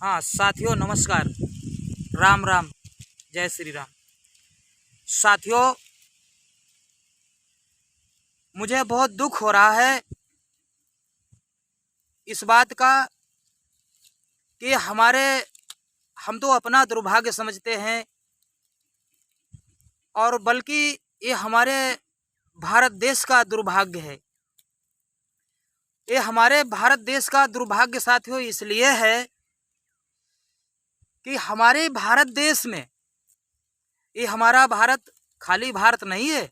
हाँ साथियों, नमस्कार। राम राम, जय श्री राम। साथियों, मुझे बहुत दुख हो रहा है इस बात का कि हम तो अपना दुर्भाग्य समझते हैं, और बल्कि ये हमारे भारत देश का दुर्भाग्य है। ये हमारे भारत देश का दुर्भाग्य साथियों इसलिए है कि हमारे भारत देश में, ये हमारा भारत खाली भारत नहीं है,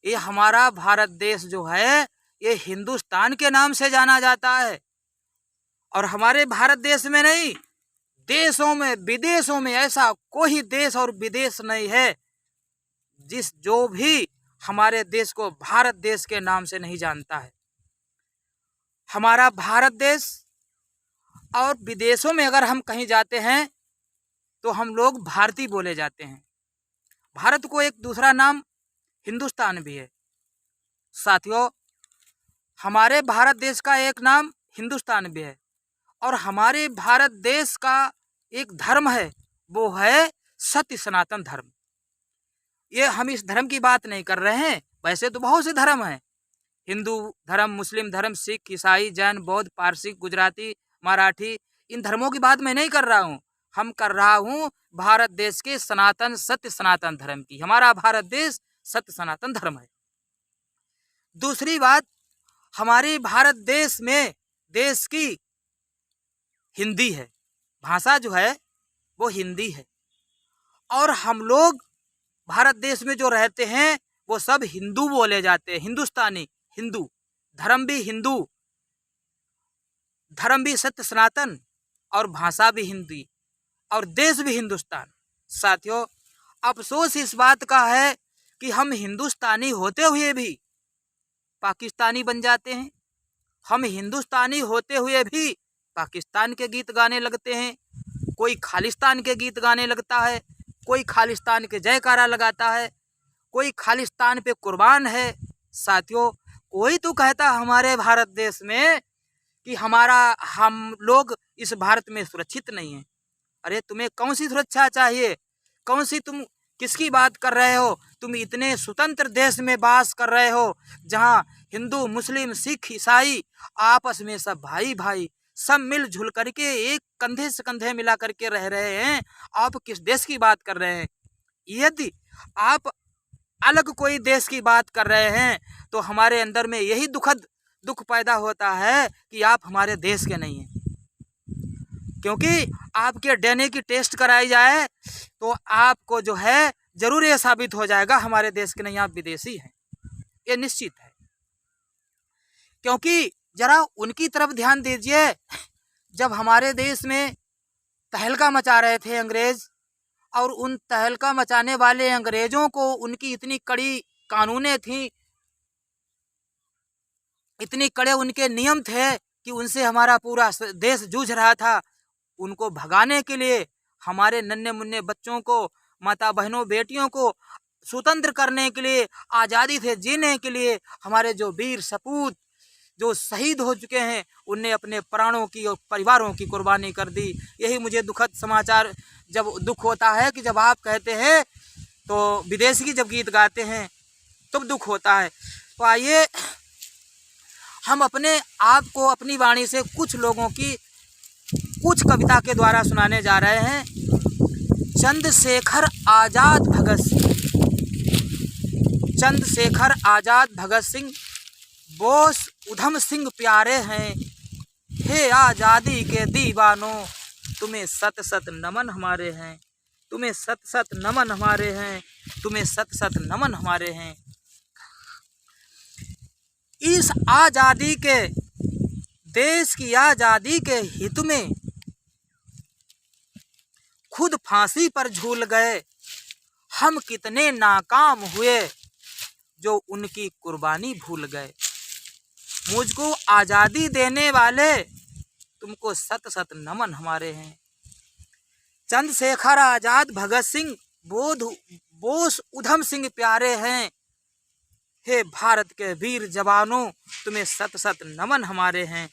ये हमारा भारत देश जो है ये हिंदुस्तान के नाम से जाना जाता है। और हमारे भारत देश में नहीं, देशों में विदेशों में ऐसा कोई देश और विदेश नहीं है जो भी हमारे देश को भारत देश के नाम से नहीं जानता है। हमारा भारत देश, और विदेशों में अगर हम कहीं जाते हैं तो हम लोग भारतीय बोले जाते हैं। भारत को एक दूसरा नाम हिंदुस्तान भी है। साथियों, हमारे भारत देश का एक नाम हिंदुस्तान भी है, और हमारे भारत देश का एक धर्म है, वो है सत्य सनातन धर्म। ये हम इस धर्म की बात नहीं कर रहे हैं, वैसे तो बहुत से धर्म हैं, हिंदू धर्म, मुस्लिम धर्म, सिख, ईसाई, जैन, बौद्ध, पारसी, गुजराती, मराठी, इन धर्मों की बात मैं नहीं कर रहा हूँ। हम कर रहा हूँ भारत देश के सनातन सत्य सनातन धर्म की। हमारा भारत देश सत्य सनातन धर्म है। दूसरी बात, हमारे भारत देश में देश की हिंदी है, भाषा जो है वो हिंदी है, और हम लोग भारत देश में जो रहते हैं वो सब हिंदू बोले जाते हैं, हिंदुस्तानी, हिंदू, धर्म भी हिंदू, धर्म भी सत्य सनातन, और भाषा भी हिंदी, और देश भी हिंदुस्तान। साथियों, अफसोस इस बात का है कि हम हिंदुस्तानी होते हुए भी पाकिस्तानी बन जाते हैं। हम हिंदुस्तानी होते हुए भी पाकिस्तान के गीत गाने लगते हैं। कोई खालिस्तान के गीत गाने लगता है, कोई खालिस्तान के जयकारा लगाता है, कोई खालिस्तान पे कुर्बान है। साथियों, कोई तो कहता हमारे भारत देश में कि हम लोग इस भारत में सुरक्षित नहीं है। अरे तुम्हें कौन सी सुरक्षा चाहिए? कौन सी, तुम किसकी बात कर रहे हो? तुम इतने स्वतंत्र देश में वास कर रहे हो जहां हिंदू, मुस्लिम, सिख, ईसाई आपस में सब भाई भाई, सब मिलजुल करके एक कंधे से कंधे मिला करके रह रहे हैं। आप किस देश की बात कर रहे हैं? यदि आप अलग कोई देश की बात कर रहे हैं तो हमारे अंदर में यही दुख पैदा होता है कि आप हमारे देश के नहीं हैं। क्योंकि आपके डीएनए की टेस्ट कराई जाए तो आपको जो है जरूर ये साबित हो जाएगा हमारे देश के नहीं, आप विदेशी हैं, ये निश्चित है। क्योंकि जरा उनकी तरफ ध्यान दीजिए, जब हमारे देश में तहलका मचा रहे थे अंग्रेज, और उन तहलका मचाने वाले अंग्रेजों को उनकी इतनी कड़ी कानूनें थी, इतनी कड़े उनके नियम थे कि उनसे हमारा पूरा देश जूझ रहा था। उनको भगाने के लिए, हमारे नन्हे मुन्ने बच्चों को, माता बहनों, बेटियों को स्वतंत्र करने के लिए, आज़ादी से जीने के लिए हमारे जो वीर सपूत जो शहीद हो चुके हैं, उनने अपने प्राणों की और परिवारों की कुर्बानी कर दी। यही मुझे दुखद समाचार, जब दुख होता है कि जब आप कहते हैं तो विदेशी जब गीत गाते हैं तब दुख होता है। तो आइए हम अपने आप को अपनी वाणी से कुछ लोगों की कुछ कविता के द्वारा सुनाने जा रहे हैं। चंद्रशेखर आजाद भगत सिंह, चंद्रशेखर आजाद भगत सिंह, बोस उधम सिंह प्यारे हैं। हे आज़ादी के दीवानों, तुम्हें सत सत नमन हमारे हैं, तुम्हें सत सत नमन हमारे हैं, तुम्हें सत सत नमन हमारे हैं। इस आज़ादी के, देश की आज़ादी के हित में खुद फांसी पर झूल गए, हम कितने नाकाम हुए जो उनकी कुर्बानी भूल गए। मुझको आज़ादी देने वाले, तुमको सत सत नमन हमारे हैं। चंद्रशेखर आजाद भगत सिंह, बोस उधम सिंह प्यारे हैं। हे भारत के वीर जवानों, तुम्हें सत सत नमन हमारे हैं।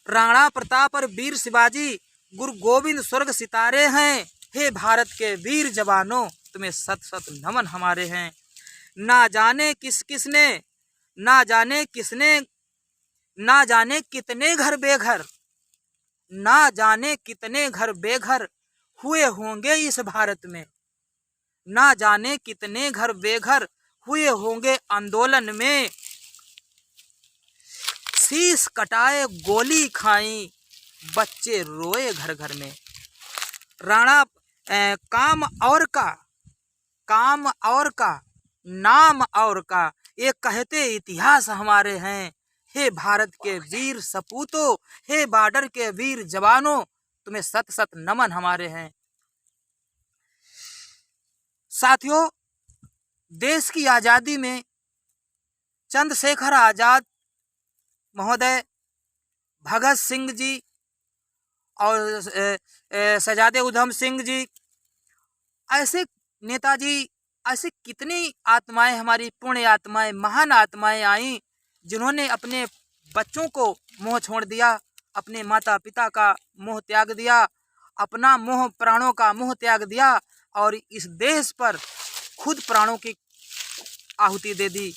राणा प्रताप और वीर शिवाजी, गुरु गोविंद स्वर्ग सितारे हैं। हे भारत के वीर जवानों, तुम्हें सत सत नमन हमारे हैं। ना जाने किसने, ना जाने किसने, ना जाने कितने घर बेघर, ना जाने कितने घर बेघर हुए होंगे इस भारत में। ना जाने कितने घर बेघर हुए होंगे आंदोलन में। शीश कटाए गोली खाई, बच्चे रोए घर घर में। राणा काम और का, काम और का, नाम और का, ये कहते इतिहास हमारे हैं। हे भारत के वीर सपूतों, हे बॉर्डर के वीर जवानों, तुम्हें सत सत नमन हमारे हैं। साथियों, देश की आज़ादी में चंद्रशेखर आज़ाद महोदय, भगत सिंह जी और शहजादे उधम सिंह जी, ऐसे नेताजी, ऐसे कितनी आत्माएं, हमारी पुण्य आत्माएं, महान आत्माएं आई, जिन्होंने अपने बच्चों को मोह छोड़ दिया, अपने माता पिता का मोह त्याग दिया, अपना मोह प्राणों का मोह त्याग दिया और इस देश पर खुद प्राणों की आहुति दे दी,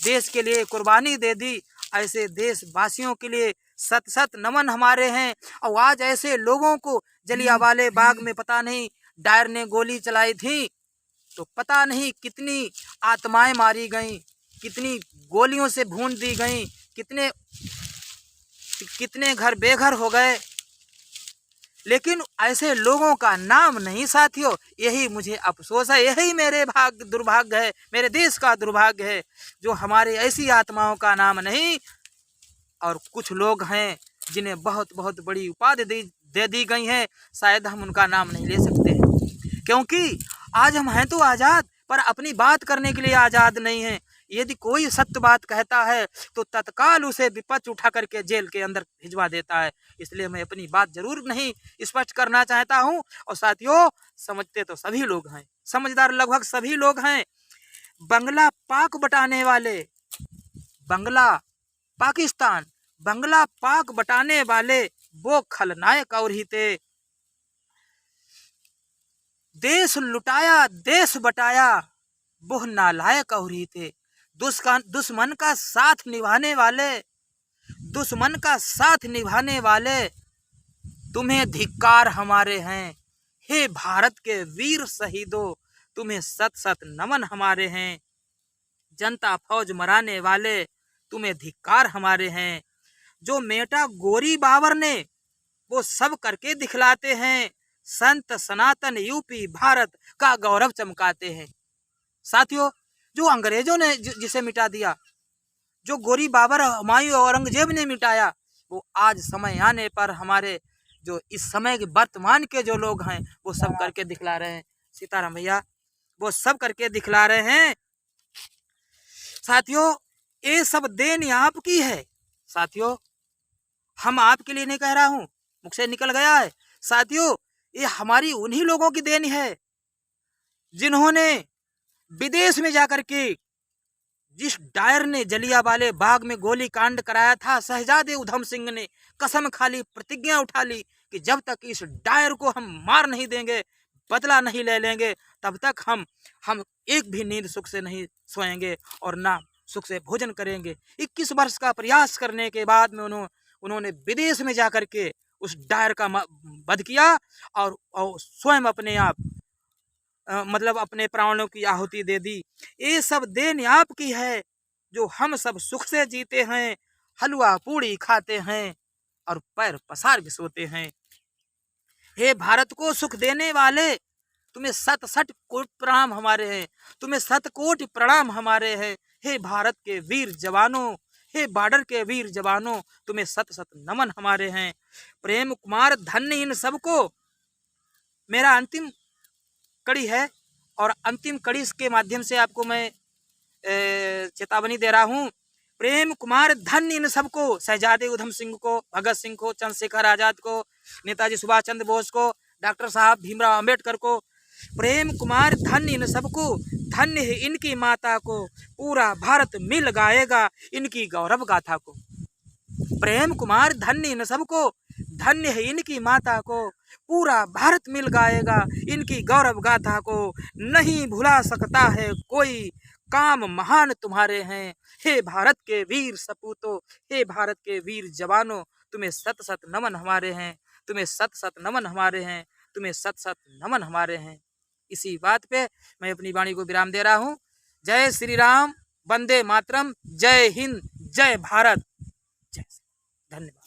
देश के लिए कुर्बानी दे दी। ऐसे देशवासियों के लिए सत सत नमन हमारे हैं। और आज ऐसे लोगों को जलियांवाले बाग में पता नहीं डायर ने गोली चलाई थी तो पता नहीं कितनी आत्माएं मारी गईं, कितनी गोलियों से भून दी गईं, कितने घर बेघर हो गए। लेकिन ऐसे लोगों का नाम नहीं साथियों, यही मुझे अफसोस है, यही मेरे दुर्भाग्य है, मेरे देश का दुर्भाग्य है, जो हमारे ऐसी आत्माओं का नाम नहीं। और कुछ लोग हैं जिन्हें बहुत बहुत बड़ी उपाधि दे दी गई है, शायद हम उनका नाम नहीं ले सकते हैं, क्योंकि आज हम हैं तो आज़ाद, पर अपनी बात करने के लिए आज़ाद नहीं हैं। यदि कोई सत्य बात कहता है तो तत्काल उसे विपक्ष उठा करके जेल के अंदर भिजवा देता है। इसलिए मैं अपनी बात जरूर नहीं स्पष्ट करना चाहता हूं। और साथियों, समझते तो सभी लोग हैं, समझदार लगभग सभी लोग हैं। बंगला पाक बटाने वाले, बंगला पाकिस्तान, बंगला पाक बटाने वाले वो खलनायक और ही थे। देश लुटाया देश बटाया वो नालायक और ही थे। दुश्मन का साथ निभाने वाले, दुश्मन का साथ निभाने वाले, तुम्हें धिक्कार हमारे हैं। हे भारत के वीर शहीदों, तुम्हें सत सत नमन हमारे हैं। जनता फौज मराने वाले, तुम्हें धिक्कार हमारे हैं। जो मेटा गोरी बाबर ने वो सब करके दिखलाते हैं, संत सनातन यूपी भारत का गौरव चमकाते हैं। साथियों, जो अंग्रेजों ने जिसे मिटा दिया, जो गोरी बाबर हुमायूं औरंगजेब ने मिटाया, वो आज समय आने पर हमारे जो इस समय के वर्तमान के जो लोग हैं वो सब करके दिखला रहे हैं। सीताराम भैया, वो सब करके दिखला रहे हैं। साथियों, ये सब देन आपकी है। साथियों, हम आपके लिए नहीं कह रहा हूं, मुख से निकल गया है। साथियों, ये हमारी उन्हीं लोगों की देन है जिन्होंने विदेश में जाकर के, जिस डायर ने जलियांवाले बाग में गोली कांड कराया था, शहजादे उधम सिंह ने कसम खा ली, प्रतिज्ञा उठा ली कि जब तक इस डायर को हम मार नहीं देंगे, बदला नहीं ले लेंगे, तब तक हम एक भी नींद सुख से नहीं सोएंगे और ना सुख से भोजन करेंगे। 21 वर्ष का प्रयास करने के बाद में उन्होंने विदेश में जाकर के उस डायर का वध किया और स्वयं अपने आप मतलब अपने प्राणों की आहुति दे दी। ये सब देन आपकी है, जो हम सब सुख से जीते हैं, हलवा पूड़ी खाते हैं और पैर पसार के सोते हैं। हे भारत को सुख देने वाले, तुम्हें सत सट कोटि प्रणाम हमारे हैं, तुम्हें सत कोटि प्रणाम हमारे हैं। हे भारत के वीर जवानों, हे बॉर्डर के वीर जवानों, तुम्हें सत सत नमन हमारे हैं। प्रेम कुमार धन्य इन सबको। मेरा अंतिम कड़ी है और अंतिम कड़ी के माध्यम से आपको मैं चेतावनी दे रहा हूँ। प्रेम कुमार धन्य इन सबको, शहजादे उधम सिंह को, भगत सिंह को, चंद्रशेखर आजाद को, नेताजी सुभाष चंद्र बोस को, डॉक्टर साहब भीमराव अंबेडकर को। प्रेम कुमार धन्य इन सबको, धन्य है इनकी माता को, पूरा भारत मिल गाएगा इनकी गौरव गाथा को। प्रेम कुमार धन्य इन सबको, धन्य है इनकी माता को, पूरा भारत मिल गाएगा इनकी गौरव गाथा को, नहीं भुला सकता है कोई, काम महान तुम्हारे हैं। हे भारत के वीर सपूतों, हे भारत के वीर जवानों, तुम्हें सत सत नमन हमारे हैं, तुम्हें सत सत नमन हमारे हैं, तुम्हें सत सत नमन हमारे हैं। इसी बात पे मैं अपनी वाणी को विराम दे रहा हूँ। जय श्री राम, वंदे मातरम, जय हिंद, जय भारत, जय। धन्यवाद।